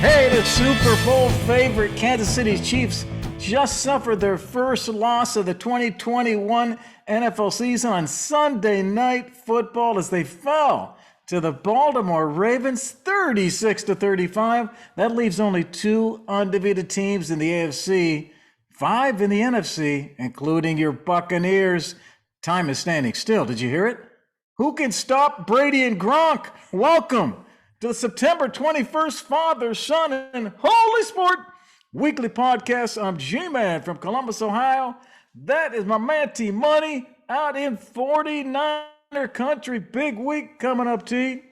Hey, the Super Bowl favorite Kansas City Chiefs just suffered their first loss of the 2021 NFL season on Sunday Night Football as they fell to the Baltimore Ravens 36-35. That leaves only two undefeated teams in the AFC, five in the NFC, including your Buccaneers. Time is standing still. Did you hear it? Who can stop Brady and Gronk? Welcome to the September 21st Father, Son, and Holy Sport weekly podcast. I'm G-Man from Columbus, Ohio. That is my man T Money out in 49er country. Big week coming up, T.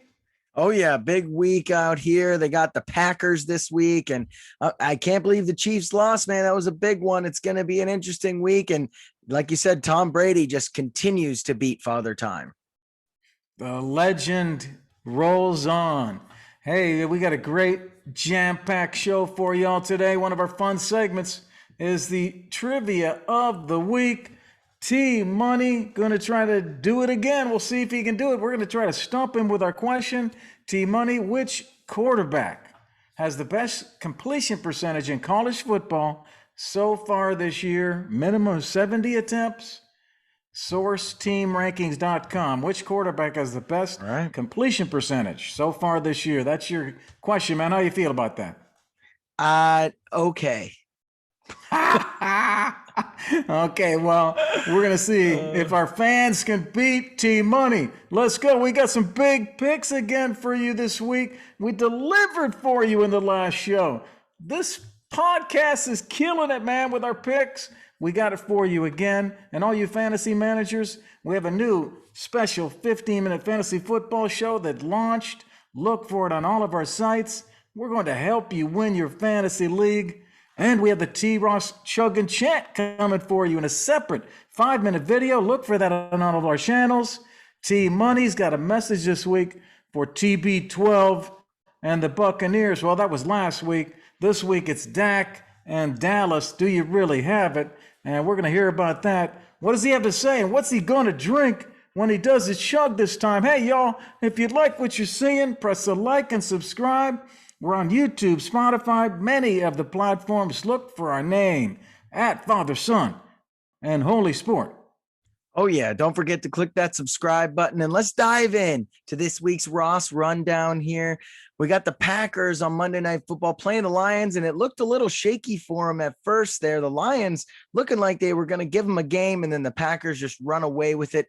Oh, yeah, big week out here. They got the Packers this week, and I can't believe the Chiefs lost, man. That was a big one. It's going to be an interesting week, and like you said, Tom Brady just continues to beat Father Time. The legend rolls on. Hey, we got a great jam-packed show for y'all today. One of our fun segments is the trivia of the week. T Money going to try to do it again. We'll see if he can do it. We're going to try to stump him with our question. T Money, which quarterback has the best completion percentage in college football so far this year? Minimum of 70 attempts. SourceTeamRankings.com. Which quarterback has the best completion percentage so far this year? That's your question, man. How you feel about that? Okay. Okay, well, we're going to see if our fans can beat T Money. Let's go. We got some big picks again for you this week. We delivered for you in the last show. This podcast is killing it, man, with our picks. We got it for you again. And all you fantasy managers, we have a new special 15-minute fantasy football show that launched. Look for it on all of our sites. We're going to help you win your fantasy league. And we have the T-Ross Chuggin' Chat coming for you in a separate 5-minute video. Look for that on all of our channels. T-Money's got a message this week for TB12 and the Buccaneers. Well, that was last week. This week it's Dak and Dallas. Do you really have it? And we're going to hear about that. What does he have to say? And what's he going to drink when he does his chug this time? Hey, y'all, if you like what you're seeing, press the like and subscribe. We're on YouTube, Spotify, many of the platforms. Look for our name at Father, Son, and Holy Sport. Oh, yeah. Don't forget to click that subscribe button. And let's dive in to this week's Ross rundown here. We got the Packers on Monday Night Football playing the Lions, and it looked a little shaky for them at first there. The Lions looking like they were going to give them a game, and then the Packers just run away with it.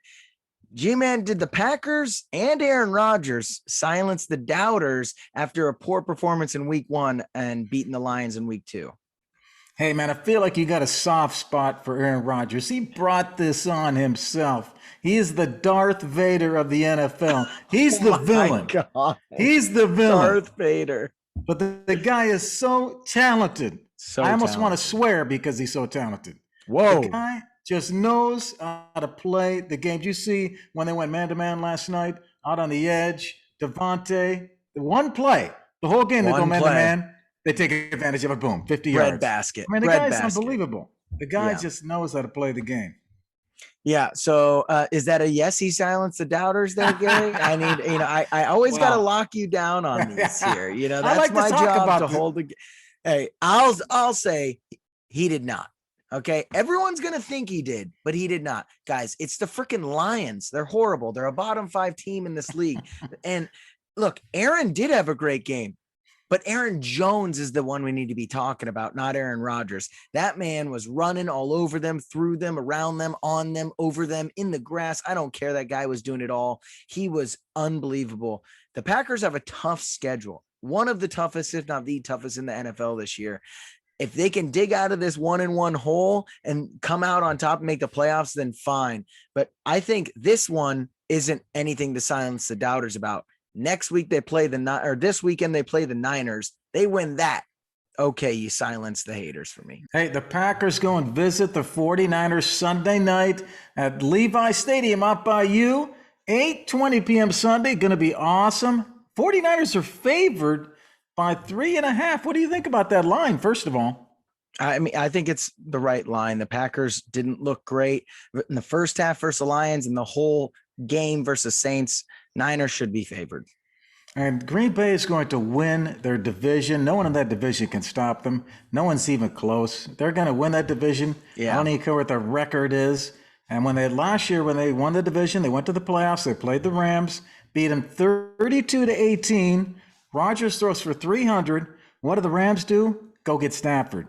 G-Man, did the Packers and Aaron Rodgers silence the doubters after a poor performance in week 1 and beating the Lions in week 2? Hey, man, I feel like you got a soft spot for Aaron Rodgers. He brought this on himself. He is the Darth Vader of the NFL. He's the villain. God. He's the villain. Darth Vader. But the guy is so talented. I almost want to swear because he's so talented. Whoa. The guy just knows how to play the game. Did you see when they went man-to-man last night out on the edge? Devontae, the one play, the whole game they go man-to-man. They take advantage of it. Boom, 50 yards. Bread basket. I mean, the guy's unbelievable. The guy just knows how to play the game. Yeah. So is that a yes? He silenced the doubters there, Gary? I need, I always got to lock you down on these here. That's like my job to hold the. Hey, I'll say he did not. Okay. Everyone's going to think he did, but he did not. Guys, it's the freaking Lions. They're horrible. They're a bottom 5 team in this league. And look, Aaron did have a great game. But Aaron Jones is the one we need to be talking about, not Aaron Rodgers. That man was running all over them, through them, around them, on them, over them, in the grass. I don't care. That guy was doing it all. He was unbelievable. The Packers have a tough schedule, one of the toughest, if not the toughest in the NFL this year. If they can dig out of this 1-1 hole and come out on top and make the playoffs, then fine. But I think this one isn't anything to silence the doubters about. Next week they play this weekend they play the Niners. They win that. Okay, you silence the haters for me. Hey, the Packers go and visit the 49ers Sunday night at Levi Stadium out by you. 8:20 p.m. Sunday. Going to be awesome. 49ers are favored by 3.5. What do you think about that line, first of all? I mean, I think it's the right line. The Packers didn't look great in the first half versus the Lions, and the whole game versus Saints. Niners should be favored. And Green Bay is going to win their division. No one in that division can stop them. No one's even close. They're going to win that division. I don't even care what their record is. And last year, when they won the division, they went to the playoffs. They played the Rams, beat them 32-18. Rodgers throws for 300. What do the Rams do? Go get Stafford.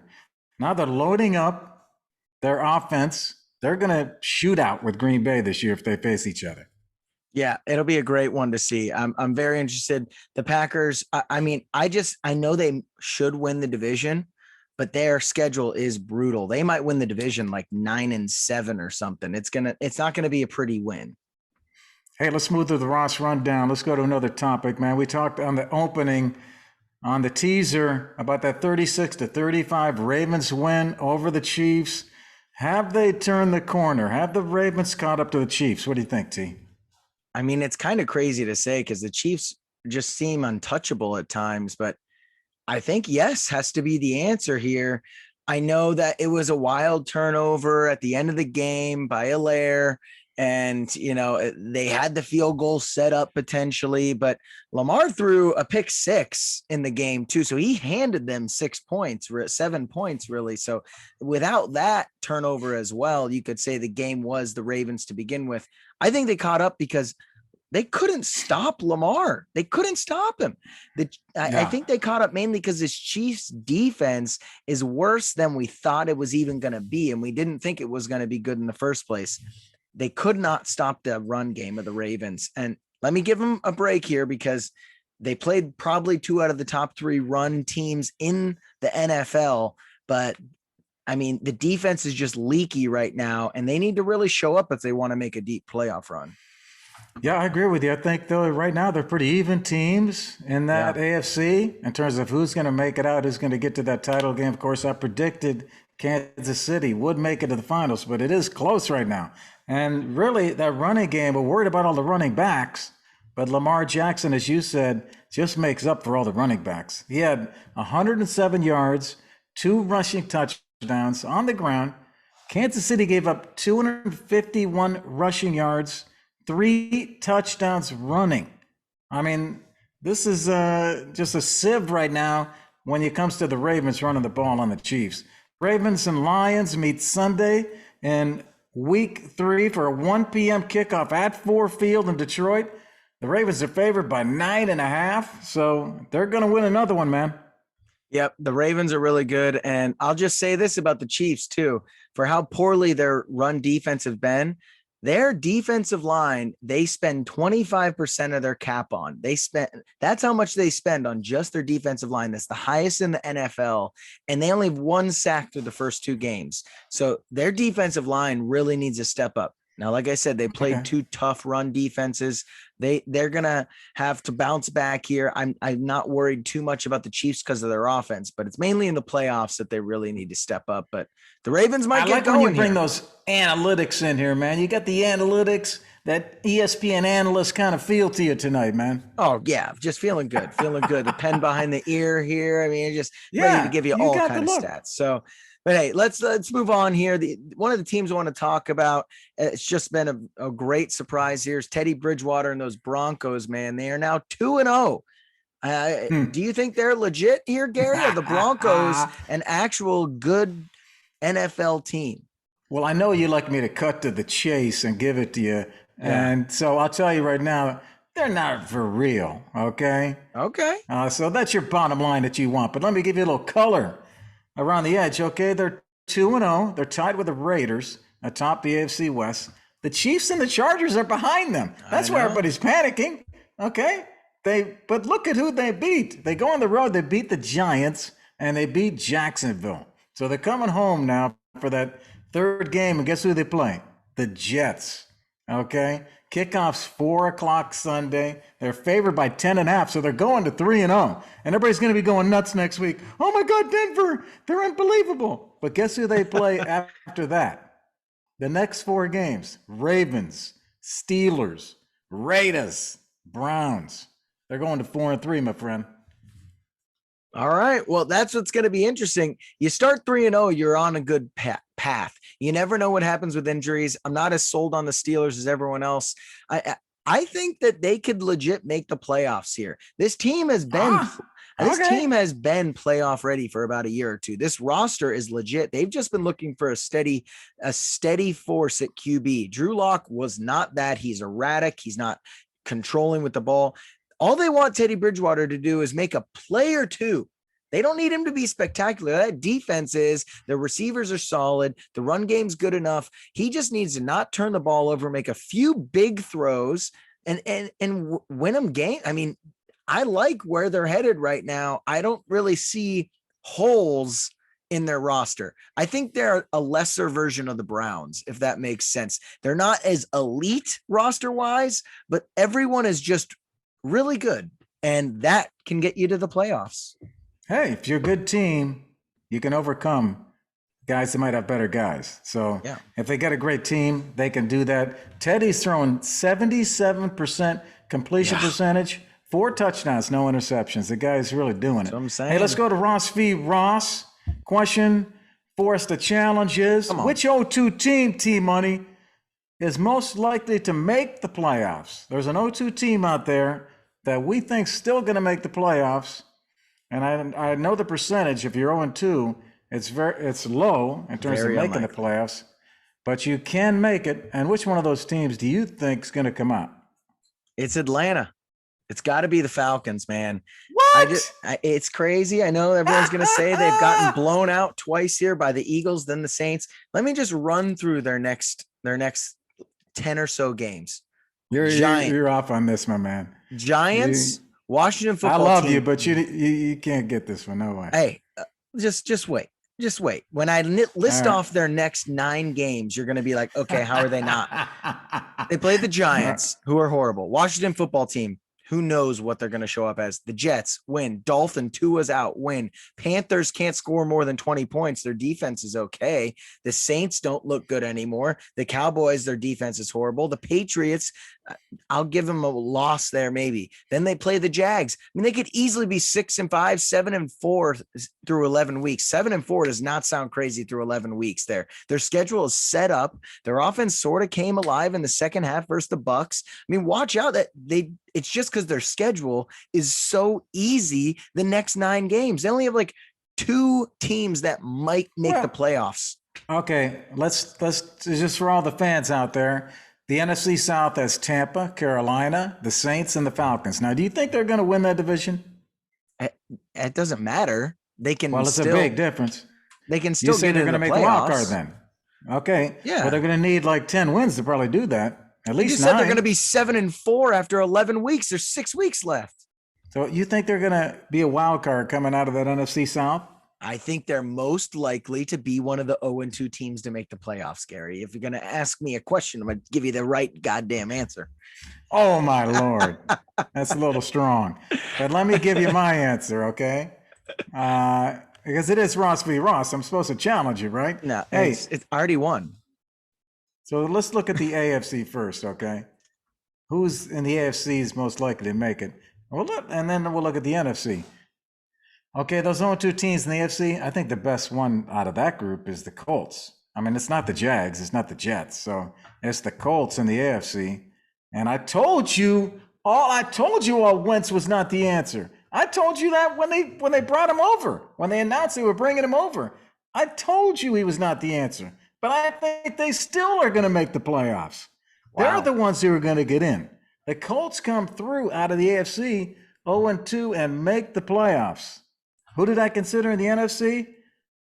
Now they're loading up their offense. They're going to shoot out with Green Bay this year if they face each other. Yeah, it'll be a great one to see. I'm very interested. The Packers, I know they should win the division, but their schedule is brutal. They might win the division like 9-7 or something. It's not gonna be a pretty win. Hey, let's move to the Ross rundown. Let's go to another topic, man. We talked on the opening, on the teaser, about that 36-35 Ravens win over the Chiefs. Have they turned the corner? Have the Ravens caught up to the Chiefs? What do you think, T? I mean, it's kind of crazy to say because the Chiefs just seem untouchable at times, but I think yes has to be the answer here. I know that it was a wild turnover at the end of the game by Allaire, and they had the field goal set up potentially, but Lamar threw a pick six in the game too, so he handed them 7 points really. So without that turnover as well, you could say the game was the Ravens to begin with. I think they caught up because they couldn't stop Lamar. They couldn't stop him. I think they caught up mainly because this Chiefs defense is worse than we thought it was even going to be, and we didn't think it was going to be good in the first place. They could not stop the run game of the Ravens. And let me give them a break here because they played probably 2 out of the top 3 run teams in the NFL. But, I mean, the defense is just leaky right now, and they need to really show up if they want to make a deep playoff run. Yeah, I agree with you. I think, though, right now they're pretty even teams in that AFC in terms of who's going to make it out, who's going to get to that title game. Of course, I predicted Kansas City would make it to the finals, but it is close right now. And really, that running game, we're worried about all the running backs, but Lamar Jackson, as you said, just makes up for all the running backs. He had 107 yards, 2 rushing touchdowns on the ground. Kansas City gave up 251 rushing yards, 3 touchdowns running. I mean, this is just a sieve right now when it comes to the Ravens running the ball on the Chiefs. Ravens and Lions meet Sunday in Week 3 for a 1 p.m. kickoff at Ford Field in Detroit. The Ravens are favored by 9.5, so they're going to win another one, man. Yep, the Ravens are really good, and I'll just say this about the Chiefs too. For how poorly their run defense have been, their defensive line, they spend 25% of their cap on. That's how much they spend on just their defensive line. That's the highest in the NFL. And they only have 1 sack through the first 2 games. So their defensive line really needs to step up. Now, like I said, they played 2 tough run defenses. They're gonna have to bounce back here. I'm not worried too much about the Chiefs because of their offense, but it's mainly in the playoffs that they really need to step up. But the Ravens might get going. When you bring those analytics in here, man. You got the analytics, that ESPN analyst kind of feel to you tonight, man. Oh yeah, just feeling good, The pen behind the ear here. I mean, just ready to give you all kind of stats. So. But hey, let's move on here. One of the teams I want to talk about, it's just been a great surprise here, is Teddy Bridgewater and those Broncos, man. They are now 2-0. Do you think they're legit here, Gary? Are the Broncos an actual good NFL team? Well, I know you like me to cut to the chase and give it to you. Yeah. And so I'll tell you right now, they're not for real, okay? Okay. So that's your bottom line that you want. But let me give you a little color around the edge, okay? They're 2-0. They're tied with the Raiders atop the AFC West. The Chiefs and the Chargers are behind them. That's why everybody's panicking, okay? But look at who they beat. They go on the road. They beat the Giants, and they beat Jacksonville. So they're coming home now for that 3rd game, and guess who they play? The Jets, okay? Kickoff's 4 o'clock Sunday. They're favored by 10.5, so they're going to 3-0. And everybody's going to be going nuts next week. Oh my God, Denver, they're unbelievable. But guess who they play after that? The next 4 games: Ravens, Steelers, Raiders, Browns. They're going to 4-3, my friend. All right. Well, that's what's going to be interesting. You start 3-0, you're on a good path. You never know what happens with injuries. I'm not as sold on the Steelers as everyone else. I think that they could legit make the playoffs here. This team has been Okay. playoff ready for about a year or two. This roster is legit. They've just been looking for a steady force at QB. Drew Lock was not that. He's erratic. He's not controlling with the ball. All they want Teddy Bridgewater to do is make a play or two. They don't need him to be spectacular. That defense is, the receivers are solid. The run game's good enough. He just needs to not turn the ball over, make a few big throws and win them game. I mean, I like where they're headed right now. I don't really see holes in their roster. I think they're a lesser version of the Browns, if that makes sense. They're not as elite roster wise, but everyone is just really good. And that can get you to the playoffs. Hey, if you're a good team, you can overcome guys that might have better guys. So if they got a great team, they can do that. Teddy's throwing 77% completion percentage, 4 touchdowns, no interceptions. The guy's really doing it. That's what I'm saying. Hey, let's go to Ross v. Ross. Question for us, the challenge is, which 0-2 team, T-Money, is most likely to make the playoffs? There's an 0-2 team out there that we think still going to make the playoffs. And I know the percentage. If you're 0-2, it's low in terms of making the playoffs, but you can make it. And which one of those teams do you think is going to come out? It's Atlanta. It's got to be the Falcons, man. What? It's crazy. I know everyone's going to say they've gotten blown out twice here by the Eagles, then the Saints. Let me just run through their next 10 or so games. You're off on this, my man. Giants. Washington football I love team. you, but you can't get this one. No way. Hey, just wait. Just wait. When I list off their next 9 games, you're going to be like, okay, how are they not? They play the Giants, who are horrible. Washington football team, who knows what they're going to show up as. The Jets win. Dolphin, Tua's out, win. Panthers can't score more than 20 points. Their defense is okay. The Saints don't look good anymore. The Cowboys, their defense is horrible. The Patriots, I'll give them a loss there maybe. Then they play the Jags. I mean, they could easily be 6-5, 7-4 through 11 weeks. 7-4 does not sound crazy through 11 weeks there. Their schedule is set up. Their offense sort of came alive in the second half versus the Bucks. I mean, watch out that it's just because their schedule is so easy the next 9 games. They only have like 2 teams that might make the playoffs. Okay, let's just for all the fans out there, the NFC South has Tampa, Carolina, the Saints, and the Falcons. Now, do you think they're going to win that division? It doesn't matter. They can. Well, it's a big difference. They can still get they're going to make the wild card then. Okay. Yeah. Well, they're going to need like 10 wins to probably do that. At least you 9. said they're going to be 7-4 after 11 weeks. There's 6 weeks left. So you think they're going to be a wild card coming out of that NFC South? I think they're most likely to be one of the 0-2 teams to make the playoffs, Gary. If you're going to ask me a question, I'm going to give you the right goddamn answer. Oh, my Lord. That's a little strong. But let me give you my answer, okay? Because it is Ross v. Ross. I'm supposed to challenge you, right? No, it's already won. So let's look at the AFC first, okay? Who's in the AFC is most likely to make it? And then we'll look at the NFC. Okay, those 0-2 teams in the AFC, I think the best one out of that group is the Colts. I mean, it's not the Jags, it's not the Jets. So it's the Colts in the AFC. And I told you all Wentz was not the answer. I told you that when they brought him over, when they announced they were bringing him over. I told you he was not the answer. But I think they still are going to make the playoffs. Wow. They're the ones who are going to get in. The Colts come through out of the AFC 0-2 and make the playoffs. Who did I consider in the NFC?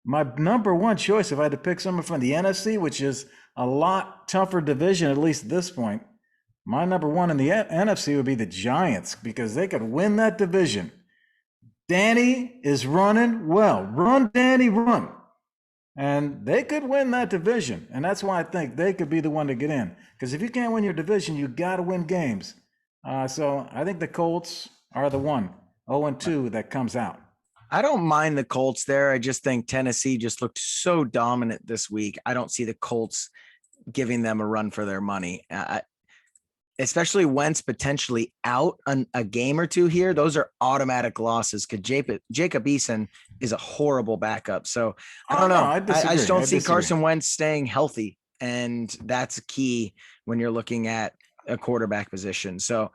My number one choice, if I had to pick someone from the NFC, which is a lot tougher division, at least at this point, my number one in the NFC would be the Giants because they could win that division. Danny is running well. Run, Danny, run. And they could win that division. And that's why I think they could be the one to get in. Because if you can't win your division, you got to win games. So I think the Colts are the one, 0-2, that comes out. I don't mind the Colts there. I just think Tennessee just looked so dominant this week. I don't see the Colts giving them a run for their money. Especially Wentz potentially out a game or two here. Those are automatic losses because Jacob Eason is a horrible backup. So I don't know. I just don't see Carson Wentz staying healthy. And that's key when you're looking at a quarterback position. So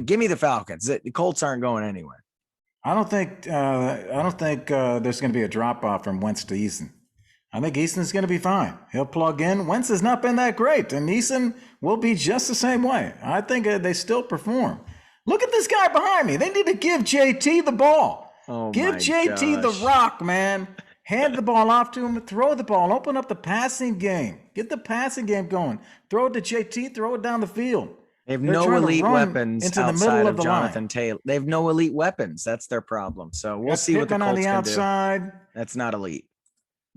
give me the Falcons. The Colts aren't going anywhere. I don't think there's going to be a drop off from Wentz to Eason. I think Eason's going to be fine. He'll plug in. Wentz has not been that great, and Eason will be just the same way. I think they still perform. Look at this guy behind me. They need to give JT the ball. Give JT the rock, man. Hand the ball off to him. Throw the ball. Open up the passing game. Get the passing game going. Throw it to JT. Throw it down the field. They have no elite weapons into the middle of Jonathan Taylor. They have no elite weapons. That's their problem. So we'll see what the Colts can do. That's not elite.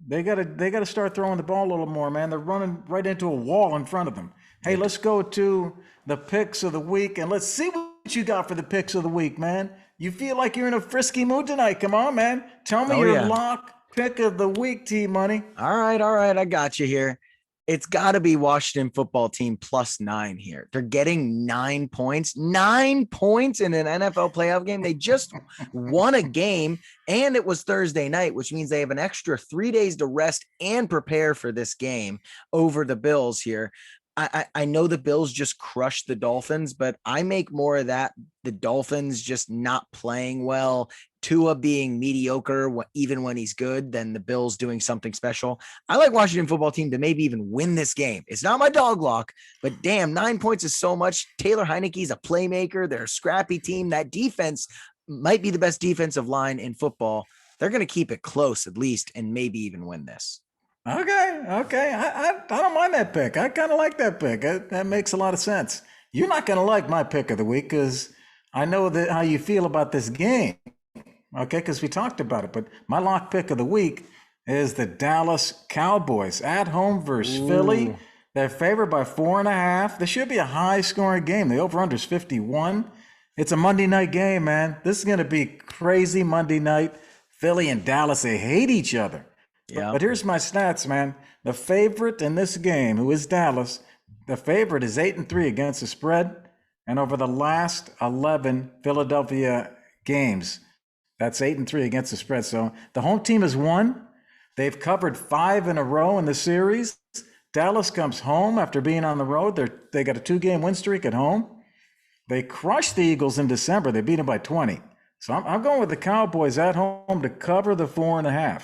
They gotta start throwing the ball a little more, man. They're running right into a wall in front of them. Hey, let's go to the picks of the week, and let's see what you got for the picks of the week, man. You feel like you're in a frisky mood tonight. Come on, man. Tell me your lock pick of the week, T-Money. All right. I got you here. It's got to be Washington football team +9 here. They're getting 9 points. 9 points in an NFL playoff game. They just won a game, and it was Thursday night, which means they have an extra 3 days to rest and prepare for this game over the Bills here. I know the Bills just crushed the Dolphins, but I make more of that. The Dolphins just not playing well, Tua being mediocre even when he's good, than the Bills doing something special. I like Washington football team to maybe even win this game. It's not my dog lock, but damn, 9 points is so much. Taylor Heineke's a playmaker. They're a scrappy team. That defense might be the best defensive line in football. They're going to keep it close at least and maybe even win this. Okay. I don't mind that pick. I kind of like that pick. That makes a lot of sense. You're not going to like my pick of the week because I know how you feel about this game. Okay, because we talked about it. But my lock pick of the week is the Dallas Cowboys at home versus Philly. They're favored by 4.5. This should be a high-scoring game. The over-under is 51. It's a Monday night game, man. This is going to be crazy Monday night. Philly and Dallas, they hate each other. Yeah. But here's my stats, man. The favorite in this game, who is Dallas, the favorite is 8-3 against the spread. And over the last 11 Philadelphia games, that's 8-3 against the spread. So the home team has won. They've covered 5 in a row in the series. Dallas comes home after being on the road. They got a 2-game win streak at home. They crushed the Eagles in December. They beat them by 20. So I'm going with the Cowboys at home to cover the 4.5.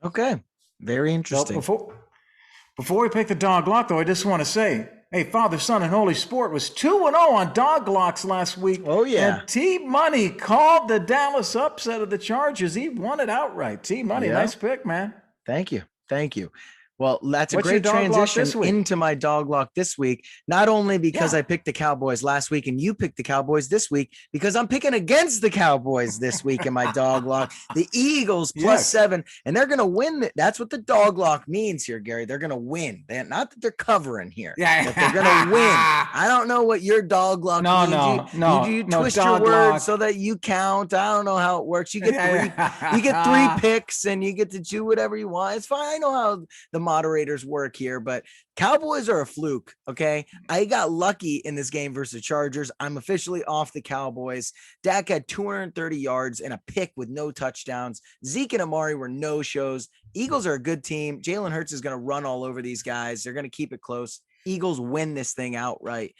Okay. Very interesting. So before we pick the dog lock, though, I just want to say, hey, Father, Son, and Holy Sport was 2-0 on dog locks last week. Oh, yeah. And T-Money called the Dallas upset of the Chargers. He won it outright. T-Money, nice pick, man. Thank you. Well, that's a great transition into my dog lock this week. Not only because I picked the Cowboys last week and you picked the Cowboys this week, because I'm picking against the Cowboys this week in my dog lock. The Eagles +7, and they're going to win. That's what the dog lock means here, Gary. They're going to win. Not that they're covering here, but they're going to win. I don't know what your dog lock means. You twist your words so that you count. I don't know how it works. You get three picks and you get to do whatever you want. It's fine. I know how the moderators work here, but Cowboys are a fluke. Okay. I got lucky in this game versus Chargers. I'm officially off the Cowboys. Dak had 230 yards and a pick with no touchdowns. Zeke and Amari were no shows. Eagles are a good team. Jalen Hurts is going to run all over these guys. They're going to keep it close. Eagles win this thing outright.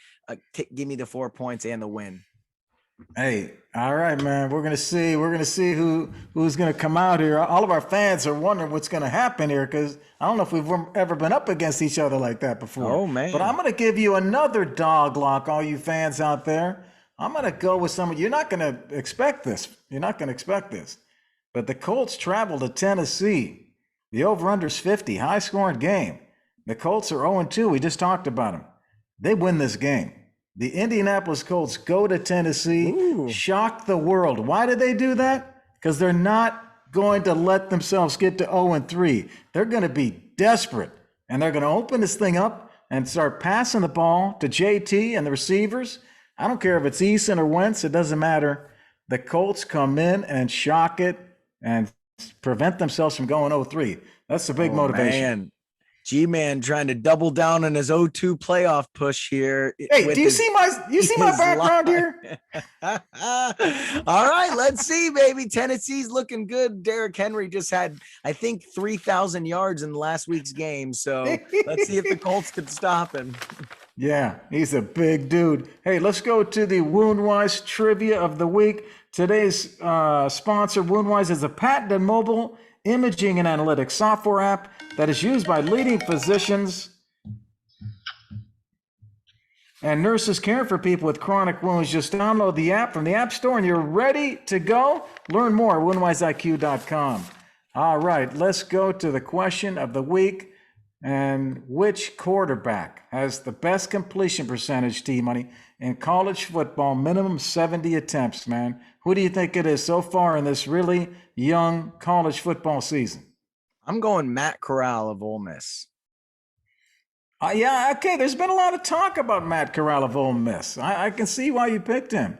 Give me the 4 points and the win. Hey, all right, man. We're gonna see who's gonna come out here. All of our fans are wondering what's gonna happen here because I don't know if we've ever been up against each other like that before. Oh man! But I'm gonna give you another dog lock, all you fans out there. I'm gonna go with someone you're not gonna expect this. But the Colts travel to Tennessee. The over/under is 50, high-scoring game. The Colts are 0-2. We just talked about them. They win this game. The Indianapolis Colts go to Tennessee, shock the world. Why did they do that? Because they're not going to let themselves get to 0-3. They're going to be desperate, and they're going to open this thing up and start passing the ball to JT and the receivers. I don't care if it's Eason or Wentz. It doesn't matter. The Colts come in and shock it and prevent themselves from going 0-3. That's the big motivation. Man. G-Man trying to double down on his 0-2 playoff push here. Hey, do you see my background here? All right, let's see, baby. Tennessee's looking good. Derrick Henry just had, I think, 3,000 yards in last week's game. So let's see if the Colts could stop him. Yeah, he's a big dude. Hey, let's go to the Woundwise trivia of the week. Today's sponsor, Woundwise, is a patented mobile imaging and analytics software app that is used by leading physicians and nurses caring for people with chronic wounds. Just download the app from the App Store and you're ready to go. Learn more at woundwiseiq.com. All right, let's go to the question of the week. And which quarterback has the best completion percentage, T-Money, in college football? Minimum 70 attempts, man. Who do you think it is so far in this really young college football season? I'm going Matt Corral of Ole Miss. Yeah, okay. There's been a lot of talk about Matt Corral of Ole Miss. I can see why you picked him.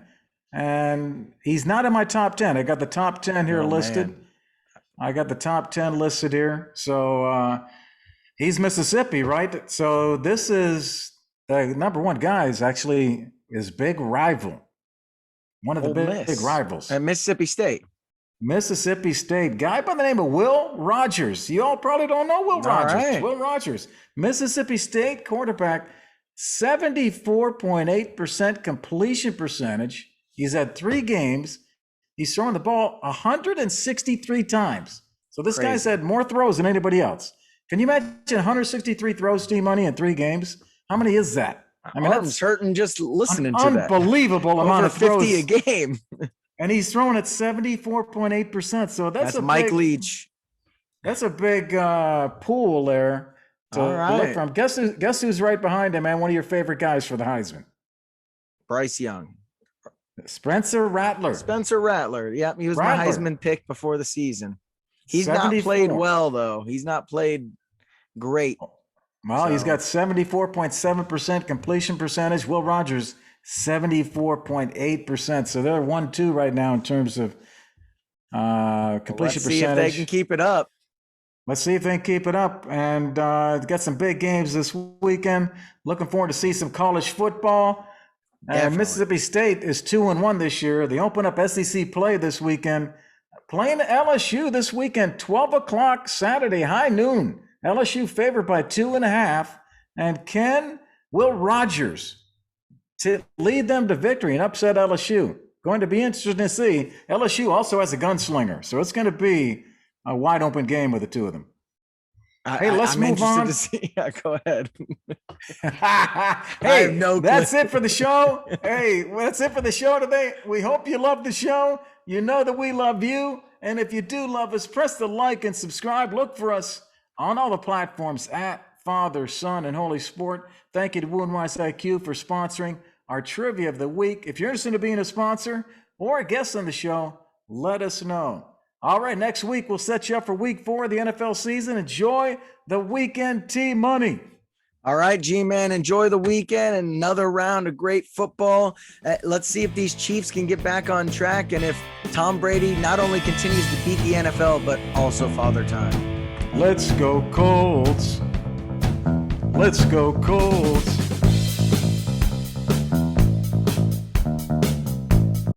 And he's not in my top 10. I got the top 10 here listed. Man. I got the top 10 listed here. So he's Mississippi, right? So this is the number one guy is actually his big rival. One of the big rivals. At Mississippi State. Mississippi State. Guy by the name of Will Rogers. You all probably don't know Will Rogers. Right. Will Rogers. Mississippi State quarterback, 74.8% completion percentage. He's had 3 games. He's thrown the ball 163 times. So this guy's had more throws than anybody else. Can you imagine 163 throws, T-Money, in 3 games? How many is that? I mean, that's hurting just listening to that. Unbelievable amount of throws. 50 a game. And he's throwing at 74.8%. So that's a Mike big, Leach. That's a big pool there to look from. Guess who's right behind him, man? One of your favorite guys for the Heisman. Bryce Young. Spencer Rattler. Yep, he was my Heisman pick before the season. He's 74. Not played well, though. He's not played great. Well, he's got 74.7% completion percentage. Will Rogers, 74.8%. So they're 1-2 right now in terms of completion percentage. Let's see if they can keep it up. Let's see if they can keep it up. And got some big games this weekend. Looking forward to see some college football. Mississippi State is 2-1 this year. They open up SEC play this weekend. Playing LSU this weekend, 12 o'clock Saturday, high noon. LSU favored by 2.5. And Will Rogers to lead them to victory and upset LSU. Going to be interesting to see. LSU also has a gunslinger, so it's going to be a wide open game with the two of them. Let's move on. Yeah, go ahead. Hey, that's it for the show. That's it for the show today. We hope you love the show. You know that we love you. And if you do love us, press the like and subscribe. Look for us on all the platforms at Father, Son, and Holy Sport. Thank you to Woundwise IQ for sponsoring our trivia of the week. If you're interested in being a sponsor or a guest on the show, let us know. All right, next week we'll set you up for week 4 of the NFL season. Enjoy the weekend, T-Money. All right, G-Man, enjoy the weekend and another round of great football. Let's see if these Chiefs can get back on track and if Tom Brady not only continues to beat the NFL, but also Father Time. Let's go Colts. Let's go Colts.